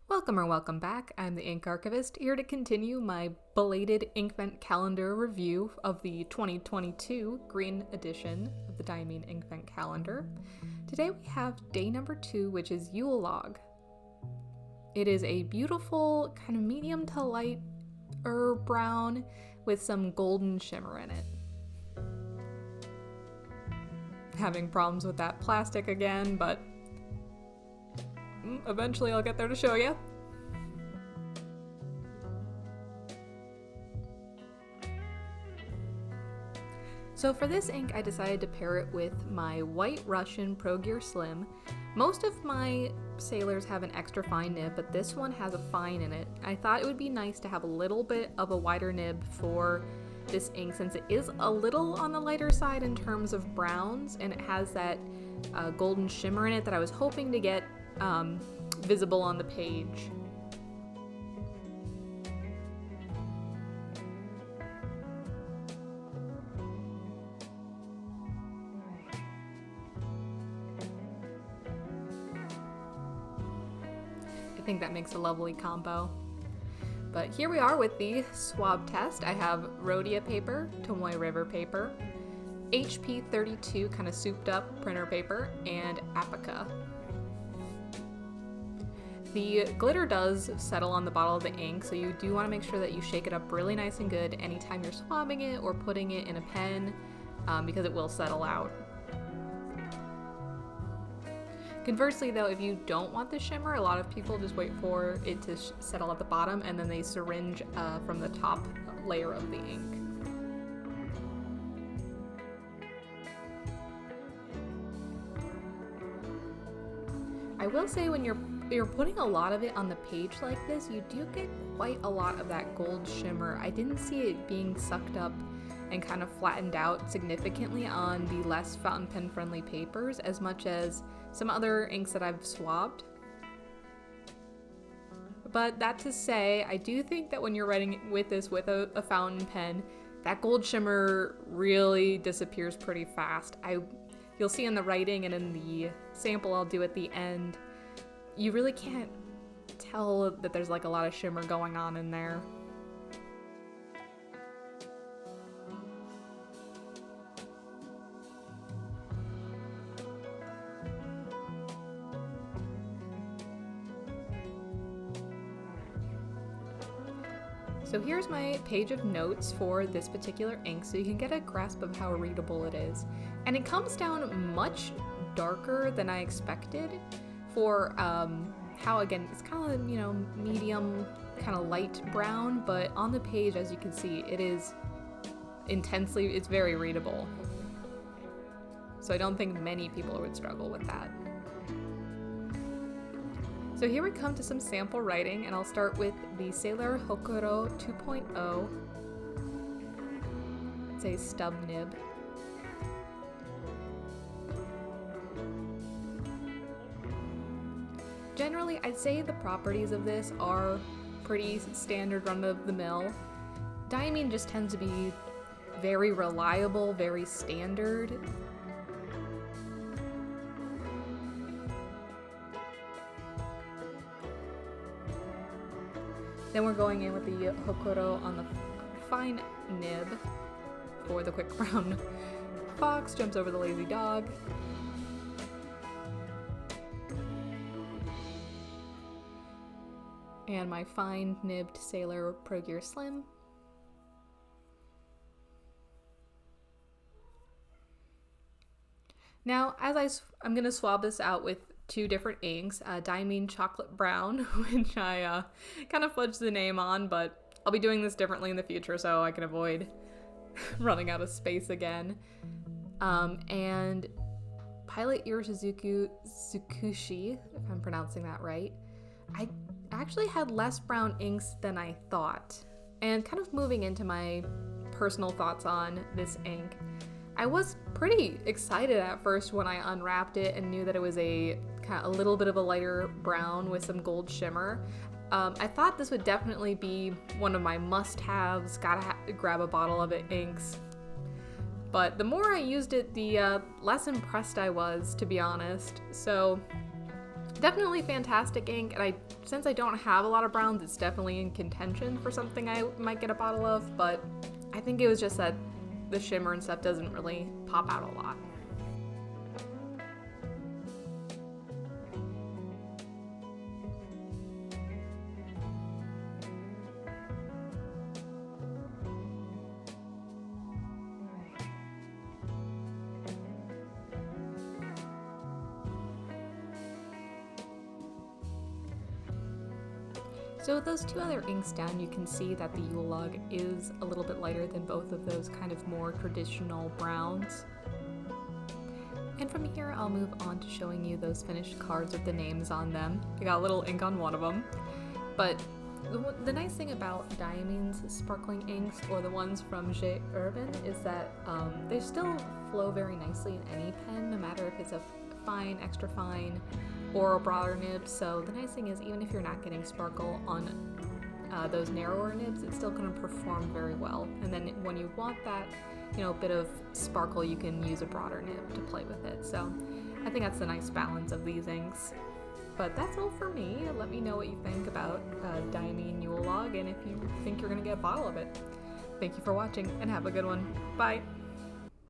Welcome or welcome back. I'm the Ink Archivist, here to continue my belated Inkvent Calendar review of the 2022 green edition of the Diamine Inkvent Calendar. Today we have day number 2, which is Yule Log. It is a beautiful kind of medium to light brown with some golden shimmer in it. Having problems with that plastic again, but eventually I'll get there to show you. So for this ink, I decided to pair it with my White Russian Pro Gear Slim. Most of my sailors have an extra fine nib, but this one has a fine in it. I thought it would be nice to have a little bit of a wider nib for this ink since it is a little on the lighter side in terms of browns, and it has that golden shimmer in it that I was hoping to get visible on the page. I think that makes a lovely combo. But here we are with the swab test. I have Rhodia paper, Tomoe River paper, HP 32 kind of souped up printer paper, and Apica. The glitter does settle on the bottle of the ink, so you do want to make sure that you shake it up really nice and good anytime you're swabbing it or putting it in a pen, because it will settle out. Conversely though, if you don't want the shimmer, a lot of people just wait for it to settle at the bottom and then they syringe from the top layer of the ink. I will say when you're putting a lot of it on the page like this, you do get quite a lot of that gold shimmer. I didn't see it being sucked up and kind of flattened out significantly on the less fountain pen friendly papers as much as some other inks that I've swabbed. But that to say, I do think that when you're writing with this with a fountain pen, that gold shimmer really disappears pretty fast. You'll see in the writing and in the sample I'll do at the end, you really can't tell that there's like a lot of shimmer going on in there. So here's my page of notes for this particular ink so you can get a grasp of how readable it is. And it comes down much darker than I expected for how, again, it's kind of, medium, kind of light brown, but on the page, as you can see, it is it's very readable. So I don't think many people would struggle with that. So here we come to some sample writing, and I'll start with the Sailor Hokuro 2.0. It's a stub nib. Generally, I'd say the properties of this are pretty standard run-of-the-mill. Diamine just tends to be very reliable, very standard. Then we're going in with the Hokuro on the fine nib for the quick brown fox jumps over the lazy dog. And my fine nibbed Sailor Pro Gear Slim. Now, I'm going to swab this out with two different inks, Diamine Chocolate Brown, which I kind of fudged the name on, but I'll be doing this differently in the future so I can avoid running out of space again. And Pilot Iroshizuku Tsukushi, if I'm pronouncing that right. I actually had less brown inks than I thought. And kind of moving into my personal thoughts on this ink, I was pretty excited at first when I unwrapped it and knew that it was a little bit of a lighter brown with some gold shimmer. I thought this would definitely be one of my must-haves, grab a bottle of it inks. But the more I used it, the less impressed I was, to be honest. So Definitely fantastic ink, and since I don't have a lot of browns, it's definitely in contention for something I might get a bottle of, but I think it was just that the shimmer and stuff doesn't really pop out a lot. So with those two other inks down, you can see that the Yule Log is a little bit lighter than both of those kind of more traditional browns. And from here, I'll move on to showing you those finished cards with the names on them. I got a little ink on one of them. But the nice thing about Diamine's sparkling inks, or the ones from J. Urban, is that they still flow very nicely in any pen, no matter if it's a fine, extra fine, or a broader nib. So the nice thing is, even if you're not getting sparkle on those narrower nibs, it's still going to perform very well. And then when you want that, bit of sparkle, you can use a broader nib to play with it. So I think that's the nice balance of these inks. But that's all for me. Let me know what you think about Diamine Yule Log, and if you think you're going to get a bottle of it. Thank you for watching, and have a good one. Bye!